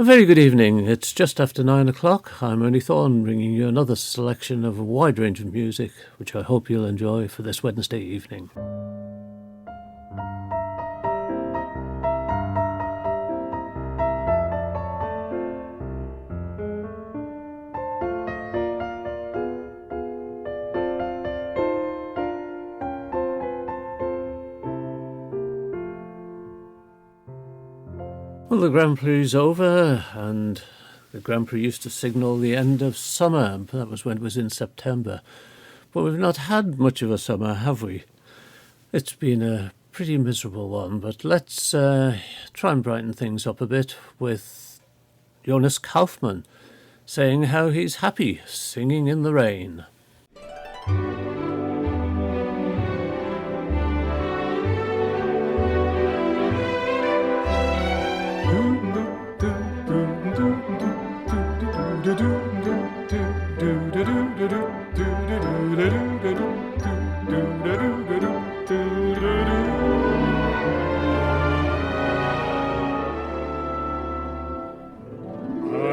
A very good evening. It's just after 9 o'clock. I'm Ernie Thorn, bringing you another selection of a wide range of music, which I hope you'll enjoy for this Wednesday evening. Well, the Grand Prix is over, and the Grand Prix used to signal the end of summer. That was when it was in September. But we've not had much of a summer, have we? It's been a pretty miserable one, but let's try and brighten things up a bit with Jonas Kaufmann saying how he's happy singing in the rain.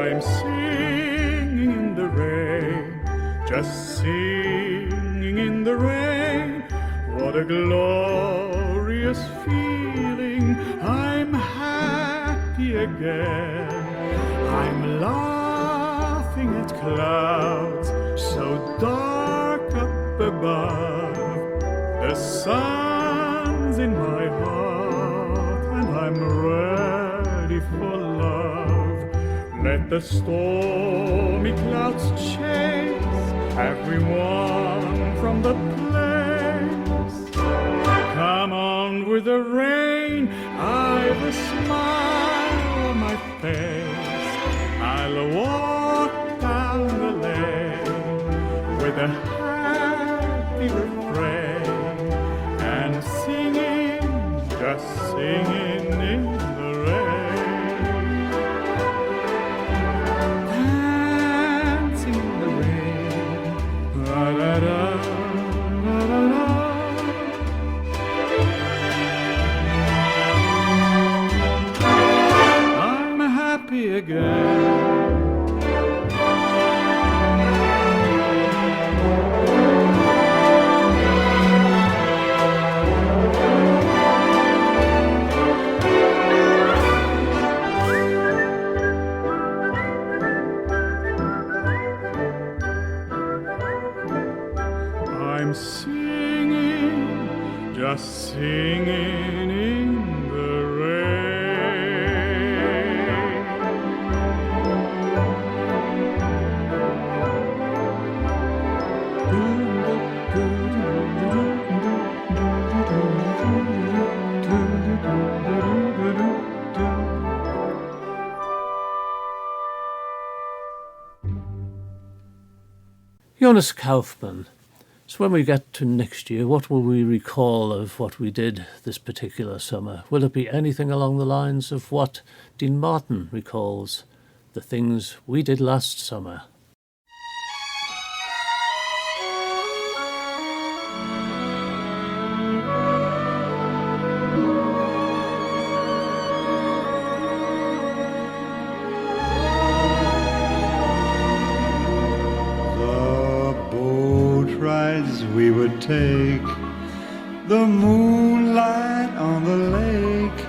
I'm singing in the rain, just singing in the rain. What a glorious feeling, I'm happy again. I'm laughing at clouds so dark up above. The sun's in my heart and I'm ready for love. Let the stormy clouds chase everyone from the place. Come on with the rain, I've a smile on my face. I'll walk down the lane with a happy refrain and singing, just singing in the rain. Dancing in the rain, la la la la la la. I'm happy again. I'm singing, just singing in the rain. Jonas Kaufmann. So when we get to next year, what will we recall of what we did this particular summer? Will it be anything along the lines of what Dean Martin recalls, the things we did last summer? We would take the moonlight on the lake,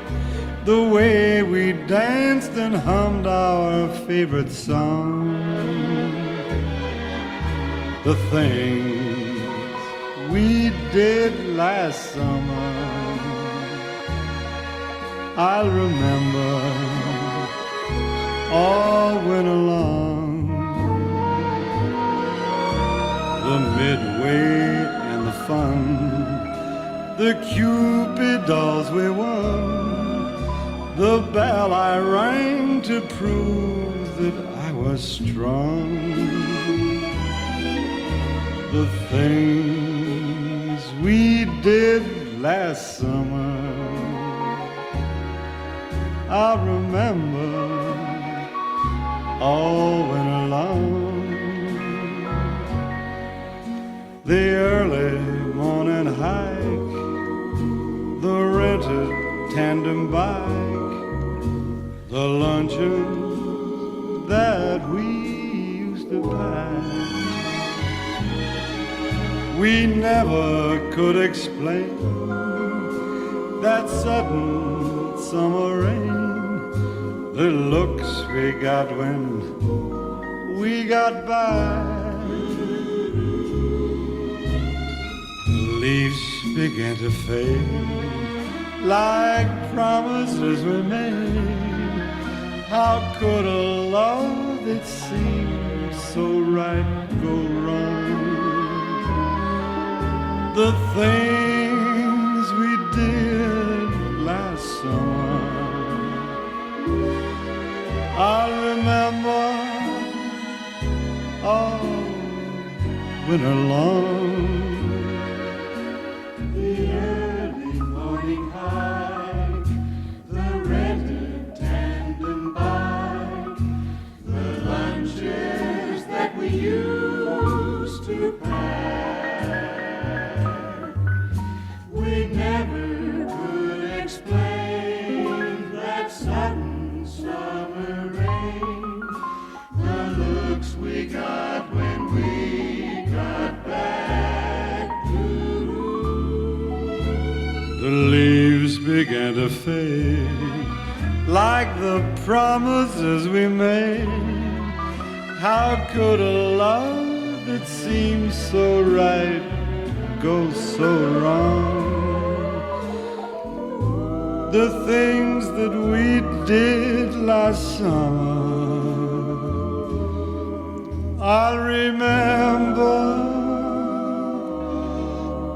the way we danced and hummed our favorite song, the things we did last summer. I'll remember all winter long. The midway and the fun, the Cupid dolls we won, the bell I rang to prove that I was strong, the things we did last summer. I'll remember all winter long. The early morning hike, the rented tandem bike, the luncheon past. We never could explain that sudden summer rain, the looks we got when we got back. Leaves began to fade like promises we made. How could a love that seemed so right go wrong? The things we did last summer, I remember all winter long. The early morning hike, the rented tandem bike, the lunches that we used to pack. We never could explain that sudden summer rain, the looks we got when we got back. The leaves began to fade like the promises we made. How could a love that seemed so right go so wrong? The things that we did last summer, I'll remember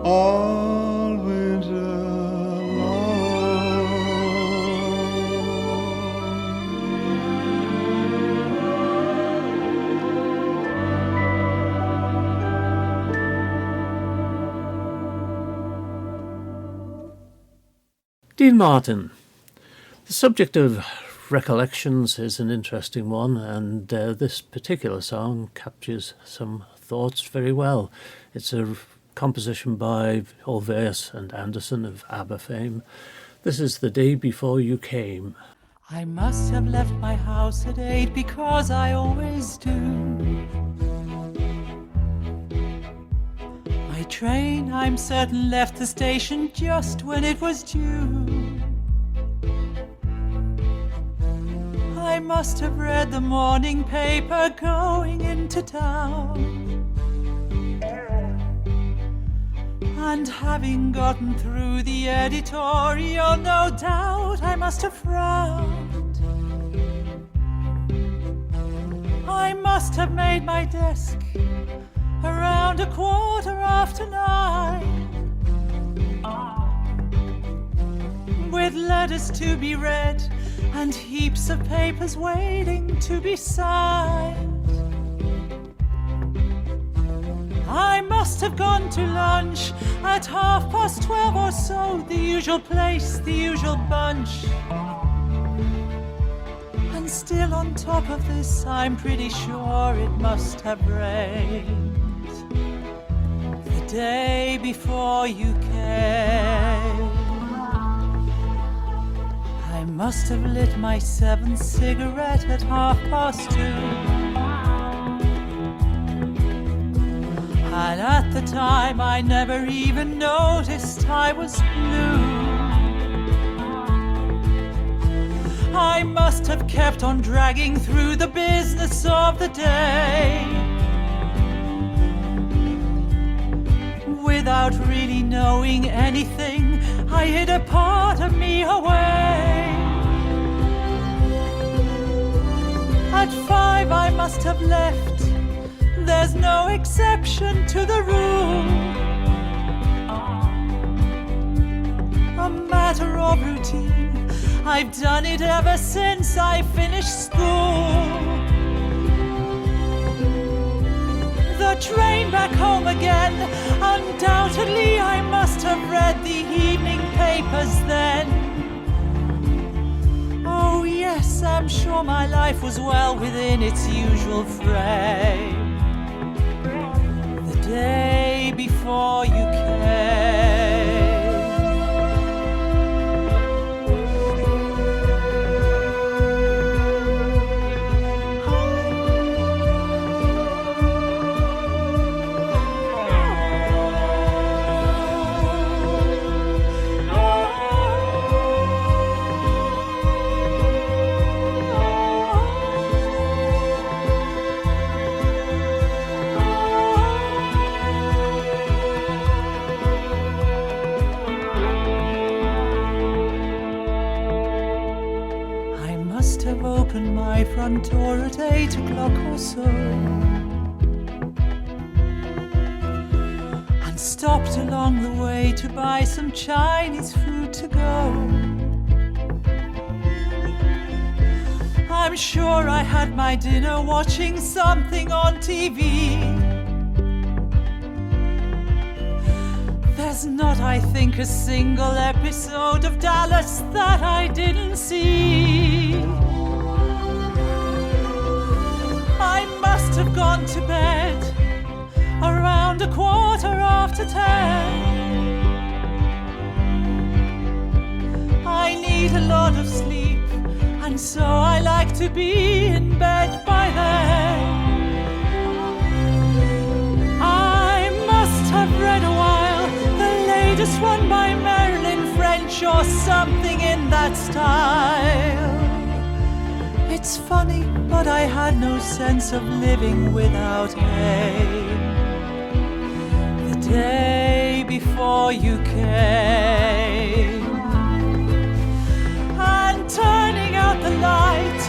all winter long. Dean Martin. The subject of recollections is an interesting one, and this particular song captures some thoughts very well. It's a composition by Ulvaeus and Anderson of ABBA fame. This is The Day Before You Came. I must have left my house at 8 because I always do. My train, I'm certain, left the station just when it was due. I must have read the morning paper going into town. And having gotten through the editorial, no doubt I must have frowned. I must have made my desk around 9:15, with letters to be read and heaps of papers waiting to be signed. I must have gone to lunch at 12:30 or so, the usual place, the usual bunch. And still on top of this, I'm pretty sure it must have rained the day before you came. I must have lit my 7th cigarette at 2:30. And at the time I never even noticed I was blue. I must have kept on dragging through the business of the day, without really knowing anything. I hid a part of me away. At 5 I must have left. There's no exception to the rule. A matter of routine. I've done it ever since I finished school. The train back home again. Undoubtedly I must have read the evening papers then. Oh yes, I'm sure my life was well within its usual frame. The day before you came. my front door at 8 o'clock or so, and stopped along the way to buy some Chinese food to go. I'm sure I had my dinner watching something on TV. There's not, I think, a single episode of Dallas that I didn't see. I must have gone to bed around 10:15. I need a lot of sleep, and so I like to be in bed by then. I must have read a while the latest one by Marilyn French or something in that style. It's funny, but I had no sense of living without aim. The day before you came, and turning out the light,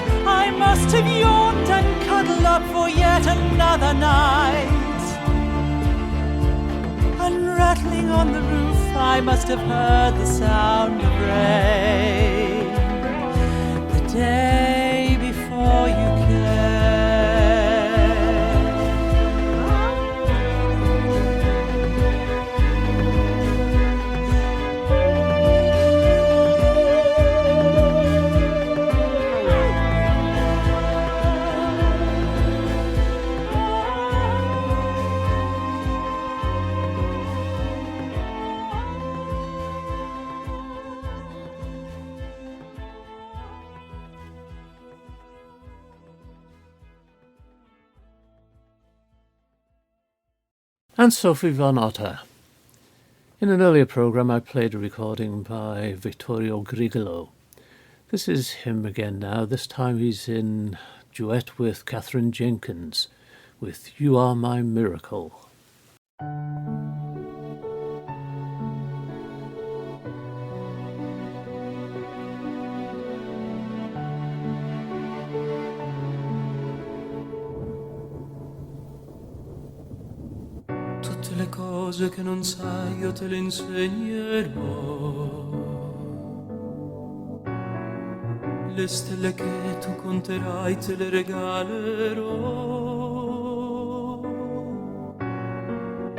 I must have yawned and cuddled up for yet another night. And rattling on the roof, I must have heard the sound of rain. The day before you came. And Sophie von Otter. In an earlier programme I played a recording by Vittorio Grigolo. This is him again now. This time he's in duet with Catherine Jenkins with You Are My Miracle. Le cose che non sai io te le insegnerò, le stelle che tu conterai te le regalerò,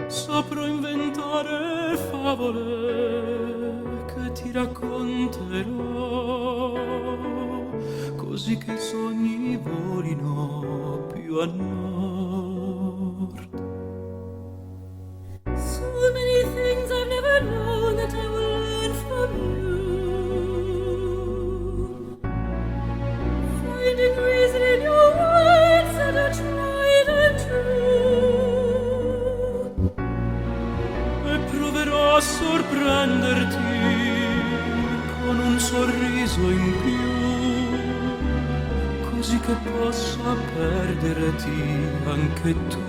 saprò inventare favole che ti racconterò, così che i sogni volino più a nord. So many things I've never known that I will learn from you. Finding reason in your words that are tried and true. E proverò a sorprenderti con un sorriso in più, così che possa perderti anche tu.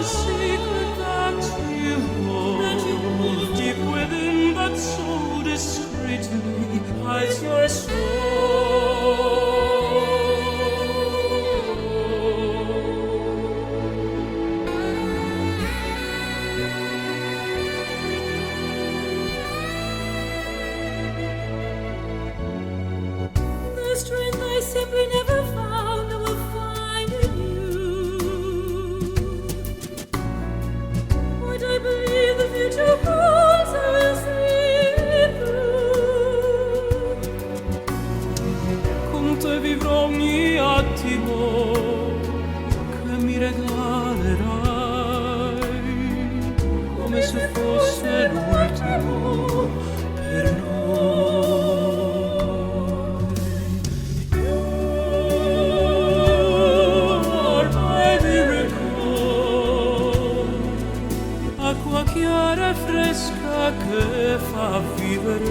Secret that you hold. che fa vivere.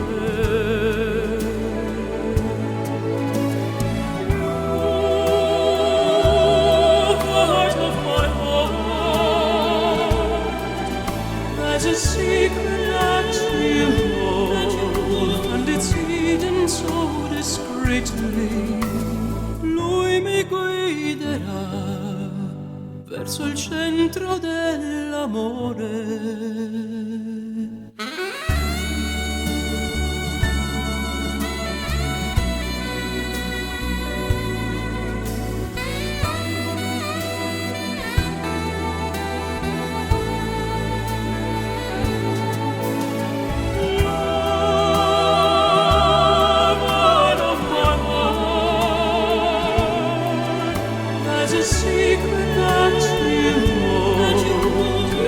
There's a secret that you hold, and it's hidden so discreetly. Lui mi guiderà verso il centro dell'amore.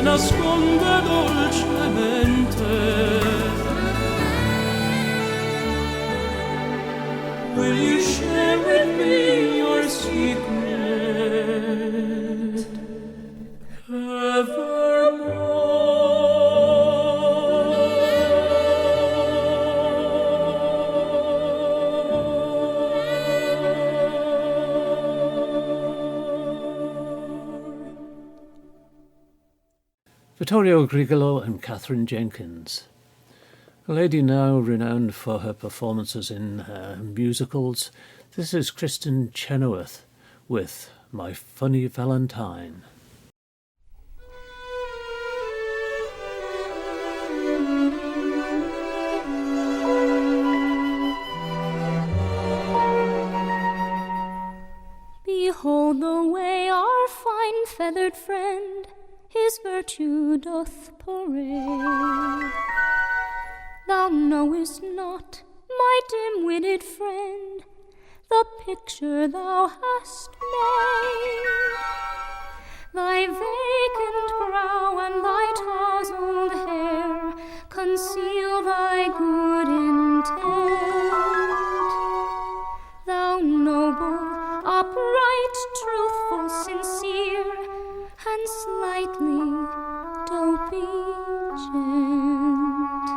Nasconde dolcemente. Will you share with me your secret Vittorio Grigolo and Catherine Jenkins. A lady now renowned for her performances in musicals, this is Kristen Chenoweth with My Funny Valentine. Behold the way our fine feathered friend his virtue doth parade. Thou knowest not, my dim-witted friend, the picture thou hast made. Thy vacant brow and thy tousled hair conceal thy good intent. Thou noble, upright, truthful, sincere, and slightly dopey gent.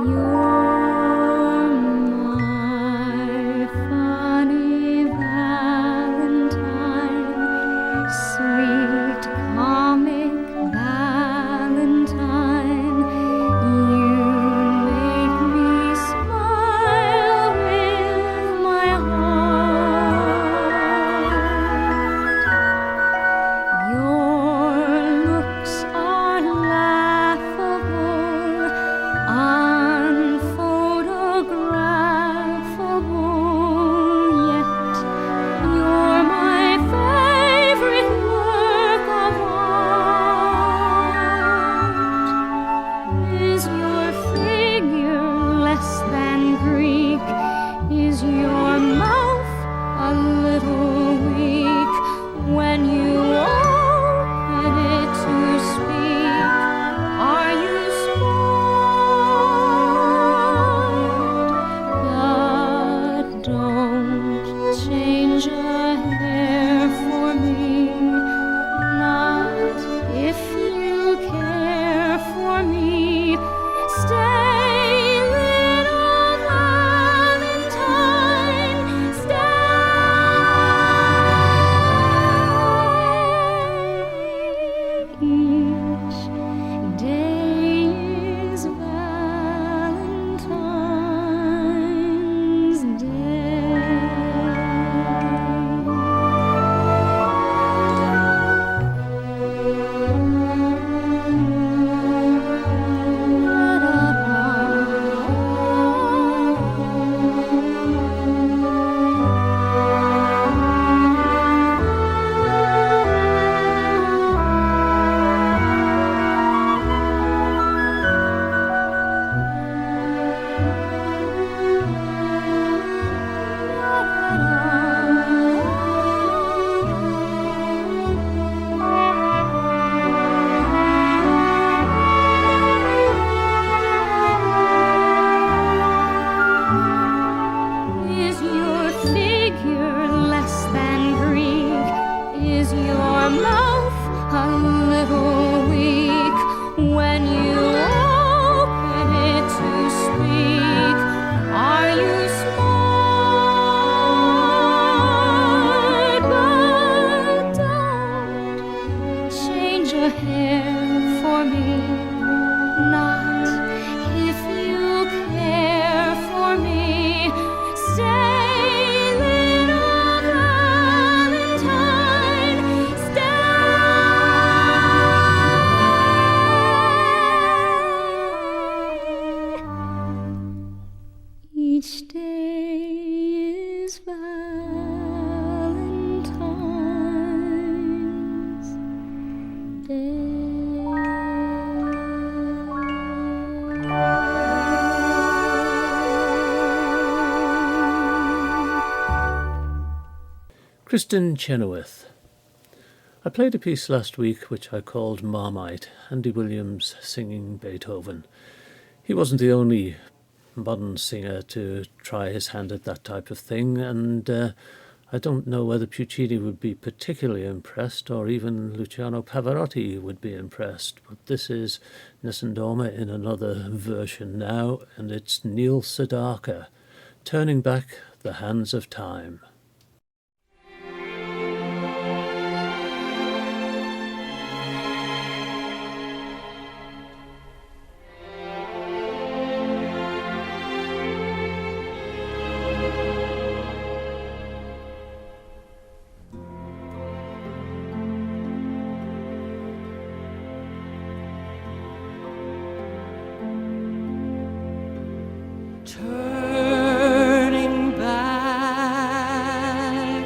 You're my funny Valentine, sweet comic Valentine. You make me smile with my heart. Your looks are laughable, unphotographable, yet you're my favorite work of art. Is your figure less than Greek? Is your mouth a little weak when you open it to speak? Are you spoiled? But don't change a hair for me, not if you care for me. Stay, little Valentine, stay. Each day is Valentine's Is your figure less than Greek? Is your mouth a little weak when you open to speak. Are you smart? But don't change your hair for me. Not if you care for me. Stay, little Valentine. Stay. Each day is Valentine's Day. Kristen Chenoweth. I played a piece last week which I called Marmite, Andy Williams singing Beethoven. He wasn't the only modern singer to try his hand at that type of thing, and I don't know whether Puccini would be particularly impressed, or even Luciano Pavarotti would be impressed, but this is Nessun Dorma in another version now, and it's Neil Sedaka, Turning Back the Hands of Time. Turning back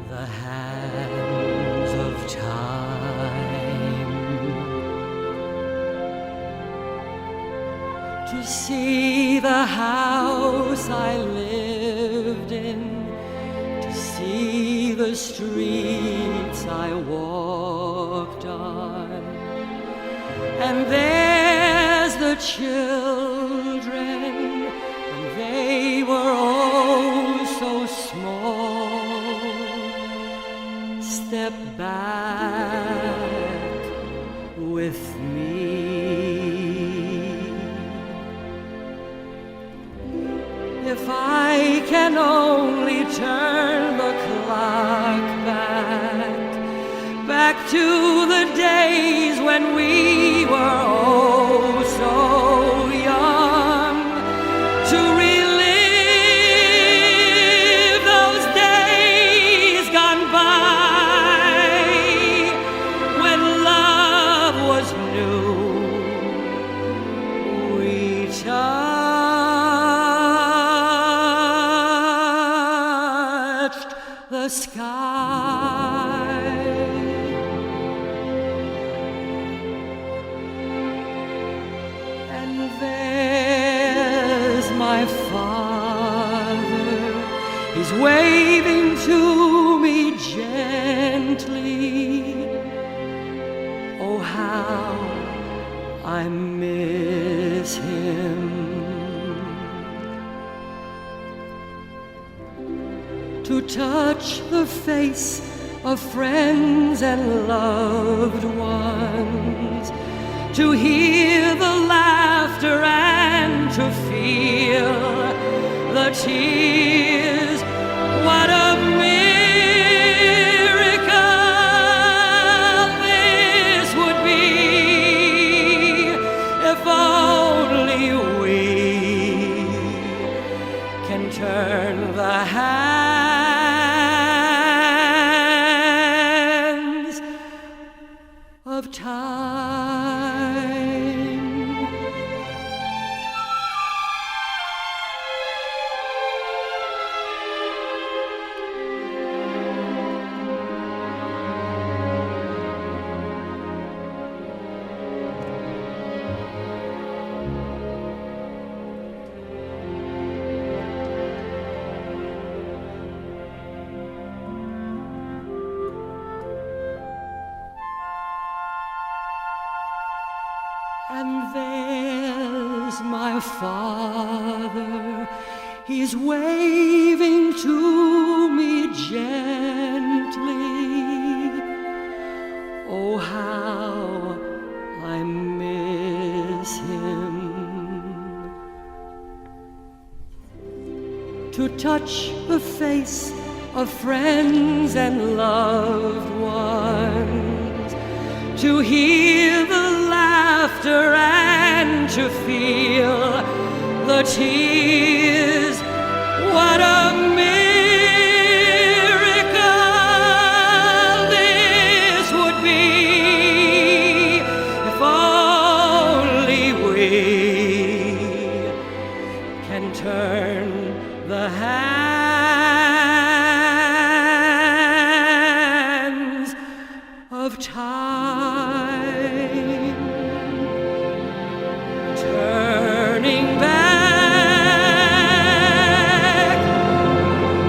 the hands of time to see the house I lived in, to see the streets I walked on, and there's the children. They were oh so small. Step back with me. If I can only turn the clock back to the days when we were oh so young, to relive those days gone by, when love was new. We touched the sky. And there's my father, he's waving to me gently. Oh, how I miss him. To touch the face of friends and loved ones, to hear the laughter and to feel the tears. What a miracle this would be, if only we can turn the hands of time. And there's my father, he's waving to me gently. Oh, how I miss him. to touch the face of friends and loved ones, to hear the laughter and to feel the tears. What a miracle this would be if only we can turn the hands of time, turning back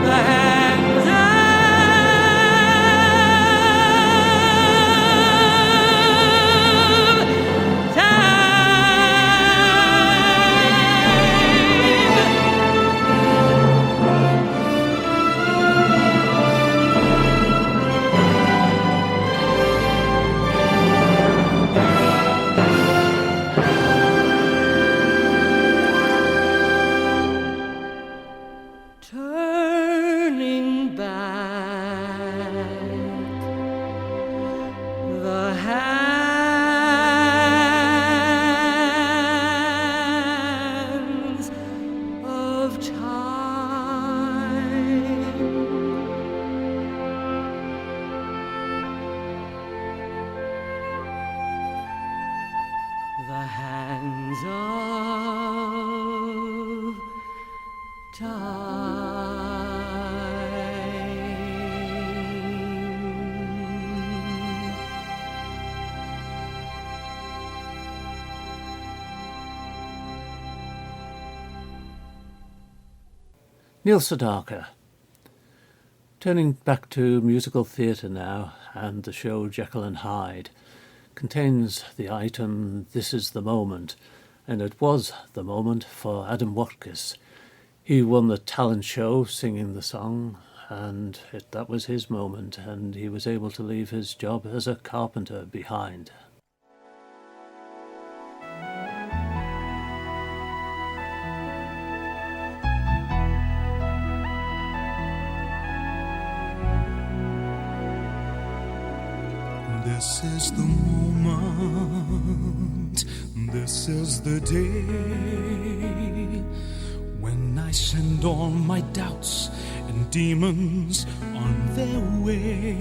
the hands of turning back the hands of time. The hands of time. Neil Sedaka. Turning back to musical theatre now, and the show Jekyll and Hyde contains the item "This is the Moment," and it was the moment for Adam Watkins. He won the talent show singing the song, and that was his moment, and he was able to leave his job as a carpenter behind. This is the moment, this is the day when I send all my doubts and demons on their way.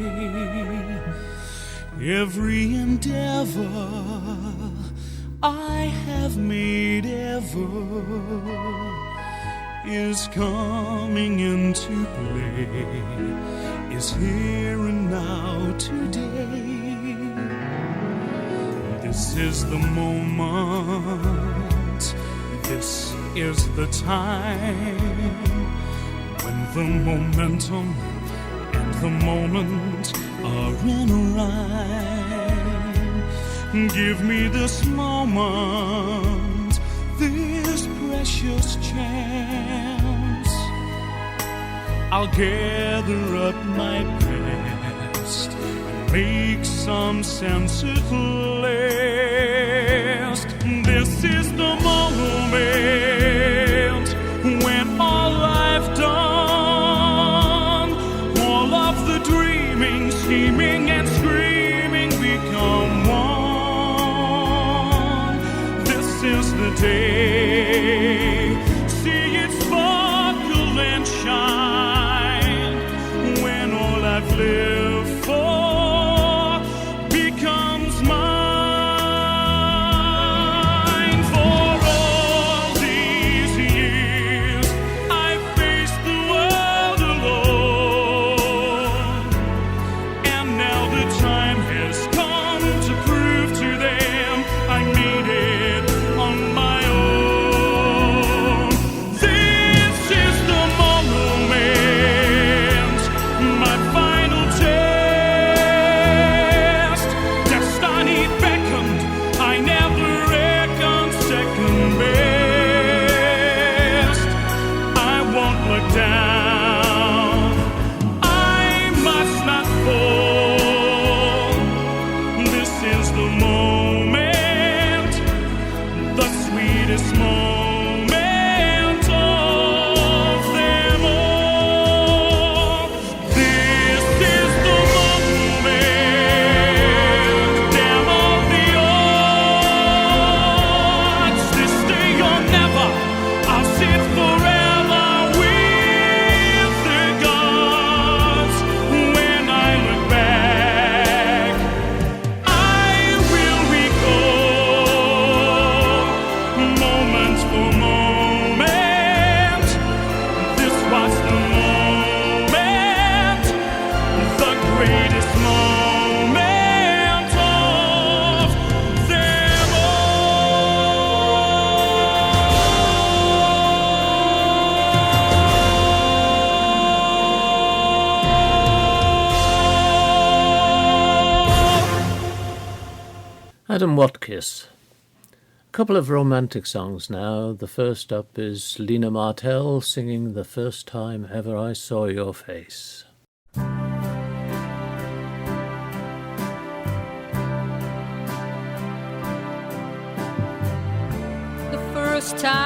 Every endeavor I have made ever is coming into play, is here and now today. This is the moment, this is the time when the momentum and the moment are in a rhyme. Give me this moment, this precious chance. I'll gather up my best and make some sense at last. This is the moment when all I've done, all of the dreaming, scheming and screaming become one. This is the day, see it sparkle and shine, when all I've lived for becomes mine. For all these years I've faced the world alone, and now the time has come to prove to them I made it on my own. Adam Watkiss. A couple of romantic songs now. The first up is Lena Martell singing The First Time Ever I Saw Your Face. The first time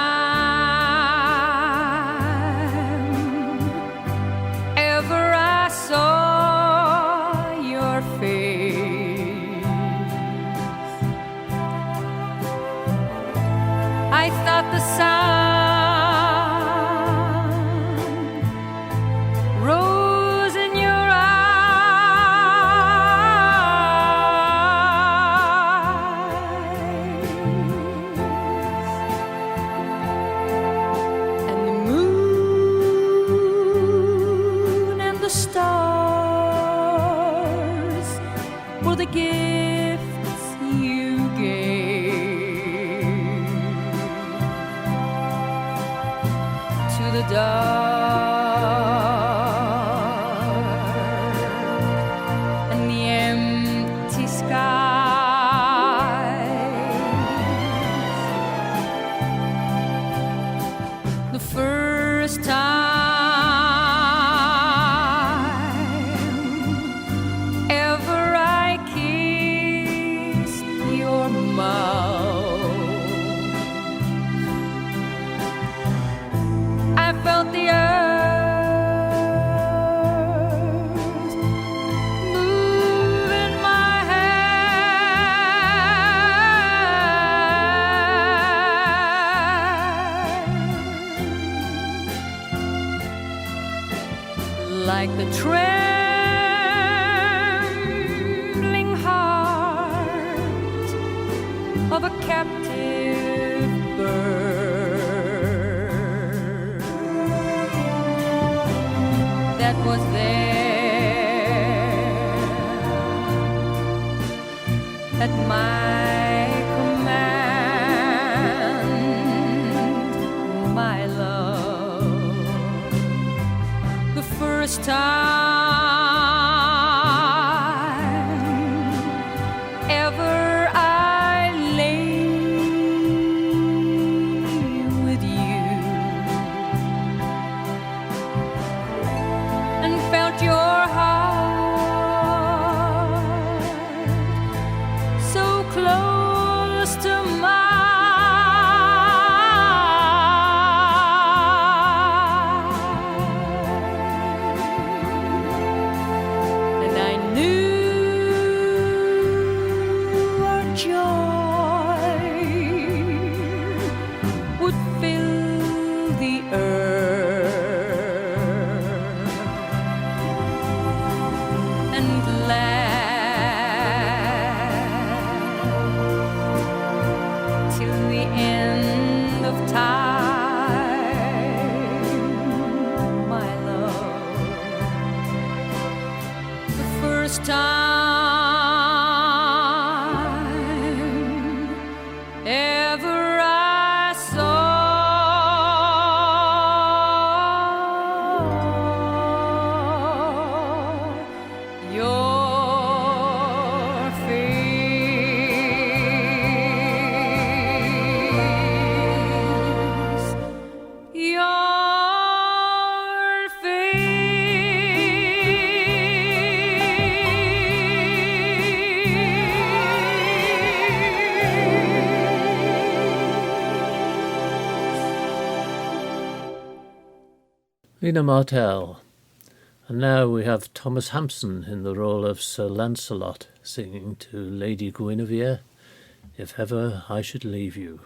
ever I saw your face, I thought the sun rose in your eyes, and the moon and the stars were the gifts you gave to the dark and the empty skies. The first time ever I kissed your mouth, I felt the earth move in my hand, like the trembling heart of a captive bird that was there at my command, my love. The first time ever I lay with you and felt your heart so close to mine, and I knew our joy would fill the earth and last till the end of time, my love. The first time ever I saw your face, your Lena Martell. And now we have Thomas Hampson in the role of Sir Lancelot singing to Lady Guinevere, If Ever I Should Leave You.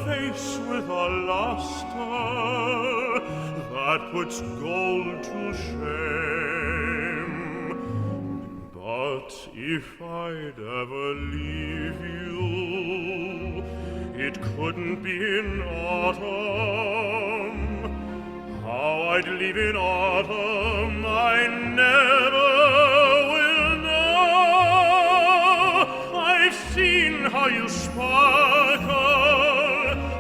face with a luster that puts gold to shame. But if I'd ever leave you, it couldn't be in autumn. How I'd leave in autumn, I never will know. I've seen how you sparkle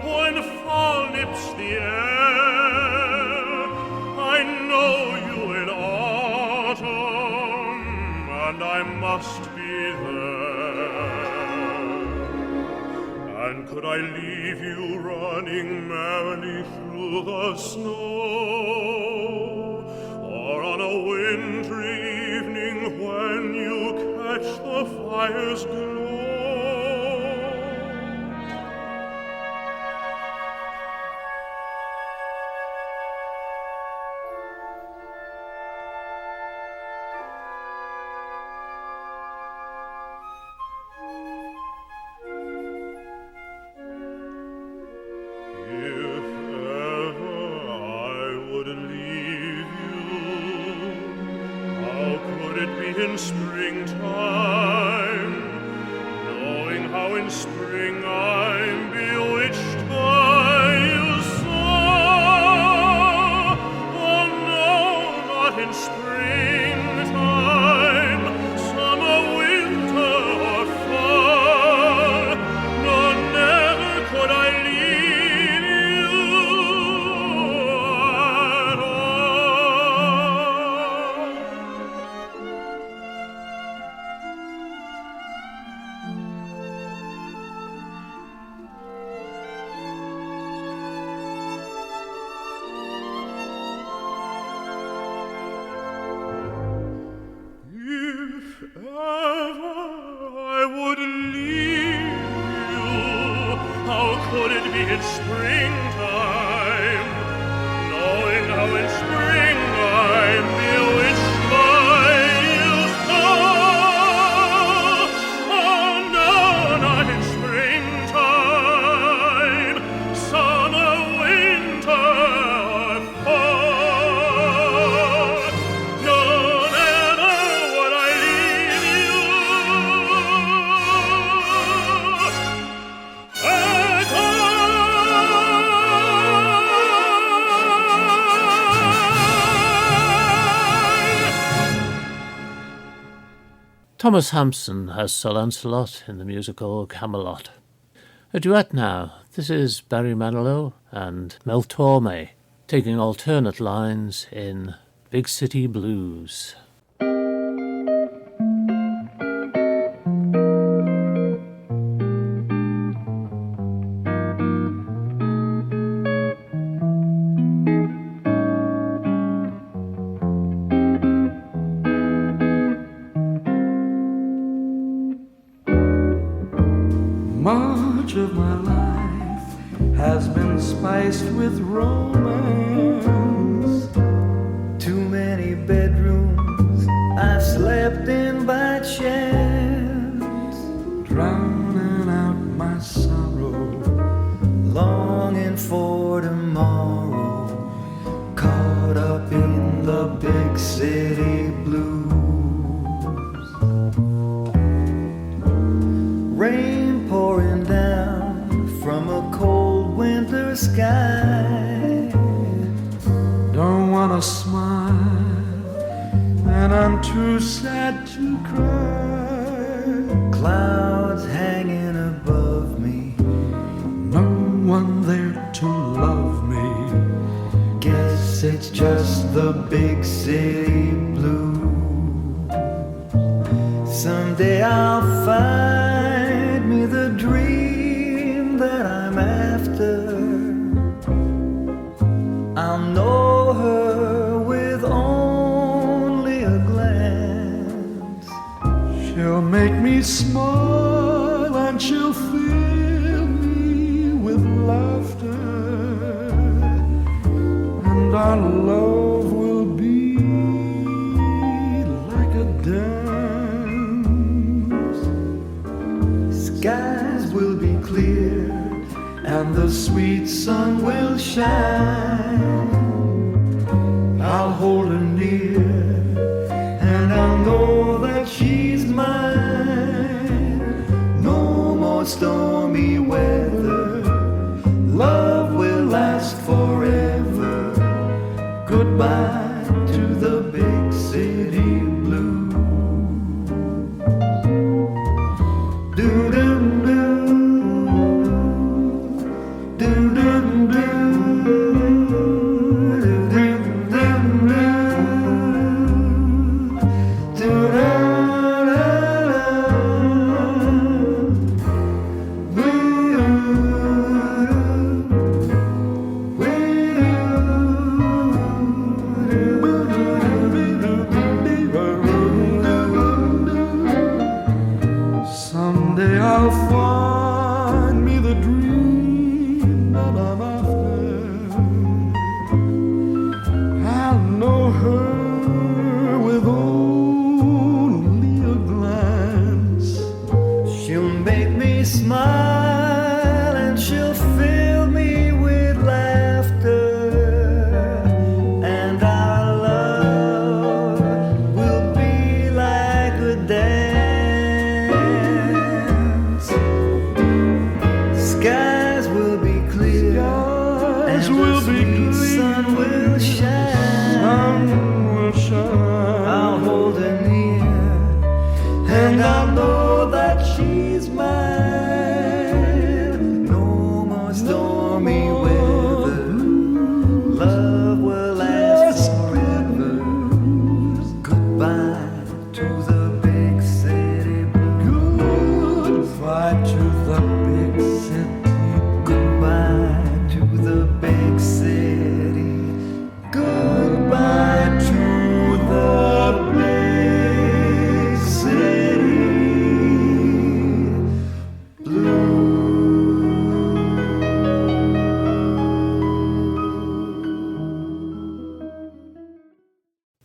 when fall nips the air. I know you in autumn, and I must be there. And could I leave you running merrily through the snow, or on a wintry evening when you catch the fire's glow? In springtime, knowing how in spring I'm bewitched by you so. Oh no, not in springtime, summer, winter, or fall. No, never could I leave you at all. In springtime, knowing how in spring I'm bewitched by you so. Oh no, not in springtime, summer, winter, or fall. No, never would I leave you. Thomas Hampson has Sir Lancelot in the musical Camelot. A duet now. This is Barry Manilow and Mel Torme taking alternate lines in Big City Blues. Much of my life has been spiced with romance. Too many bedrooms I've slept in by chance, Drowning out my sorrow, longing for tomorrow, caught up in the big city blues. Rain pouring down from a cold winter sky. don't wanna smile, and I'm too sad to cry. Clouds hanging above me, No one there to love me. guess it's just the big city blues. Someday I'll find me the dream that I'm after. I'll know her with only a glance. She'll make me smile and she'll fill me with laughter, and our love will be like a dance. Skies will be clear and the sweet sun will shine. I'll hold her near, and I'll know that she's mine. No more stormy weather, love will last forever. Goodbye to the big city blues. Someday I'll find me the dream that I'm after. I'll know her with only a glance. She'll make me smile and she'll fill me with laughter. And our love will be like a dance. Skies will be clear, and the sweet sun will shine. I'll hold her near, and I'll know that she's mine. No more stormy weather, love will last forever. Goodbye to the big city blues. Goodbye to the big city. Goodbye to the big city. Goodbye to the big city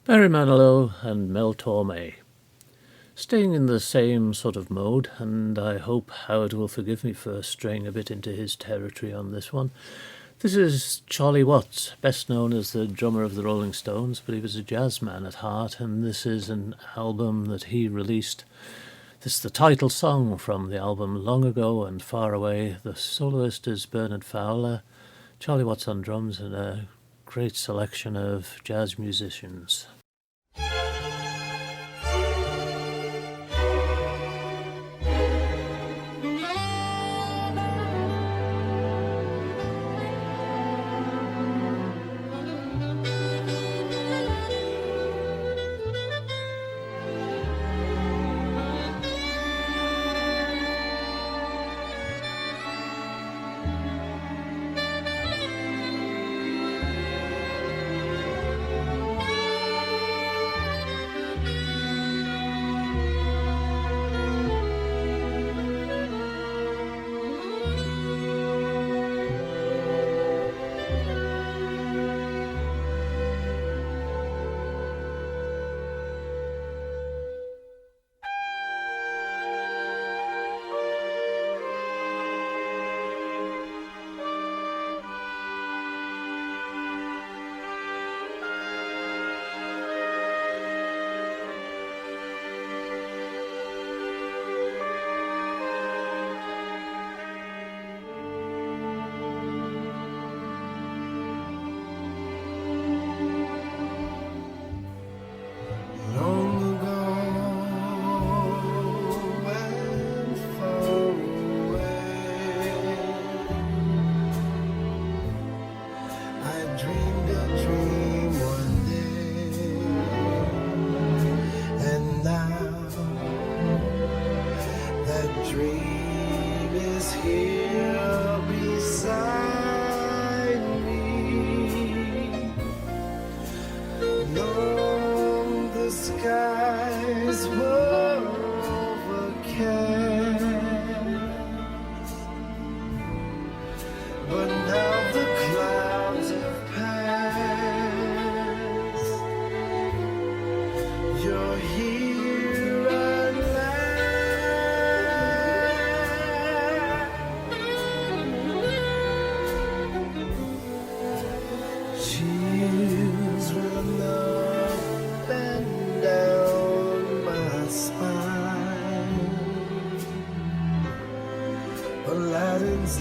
Barry Manilow and Mel Torme. Staying in the same sort of mode, and I hope Howard will forgive me for straying a bit into his territory on this one. This is Charlie Watts, best known as the drummer of the Rolling Stones, but he was a jazz man at heart, and this is an album that he released. This is the title song from the album Long Ago and Far Away. The soloist is Bernard Fowler, Charlie Watts on drums, and a great selection of jazz musicians.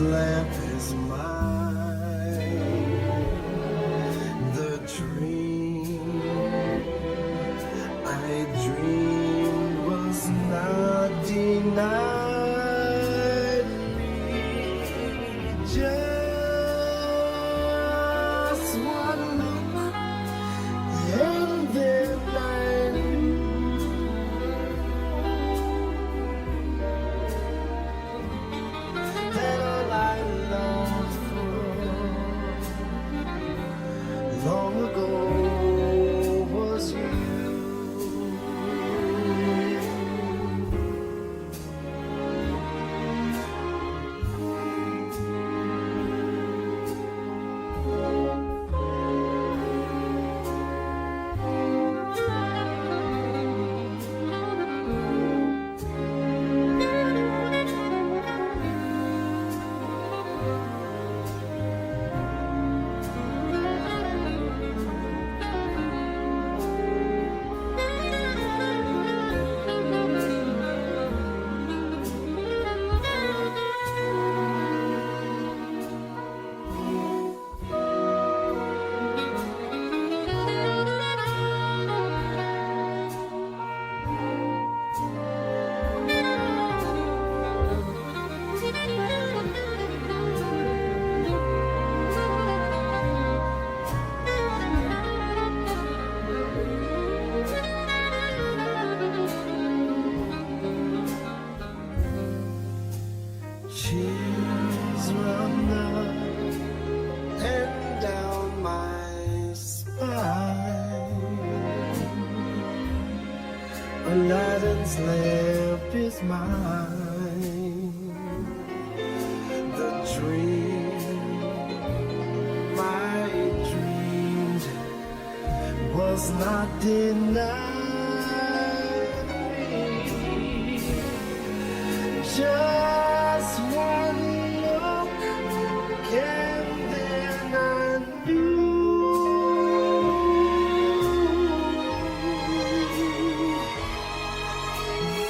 lamp is mine. The dream I dreamed was not denied me. Just one look, and then I knew that all I longed for long ago was you. She's run up and down my spine. Aladdin's lamp is mine. The dream I dreamed was not denied me. Just one look, and then I knew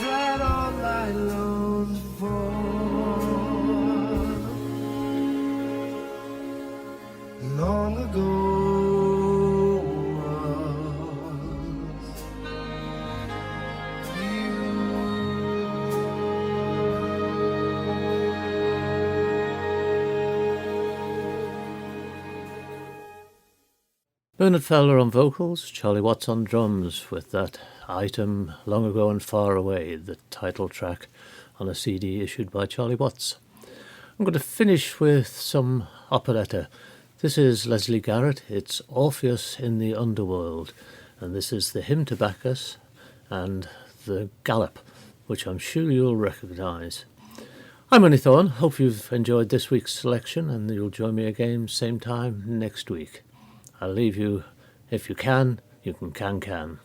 that all I longed for long ago was you. Bernard Fowler on vocals, Charlie Watts on drums, with that item Long Ago and Far Away, the title track on a CD issued by Charlie Watts. I'm going to finish with some operetta. This is Leslie Garrett, it's Orpheus in the Underworld, and this is the hymn to Bacchus and the Gallop, which I'm sure you'll recognise. I'm Ernie Thorn, hope you've enjoyed this week's selection and you'll join me again same time next week. I'll leave you, if you can, can.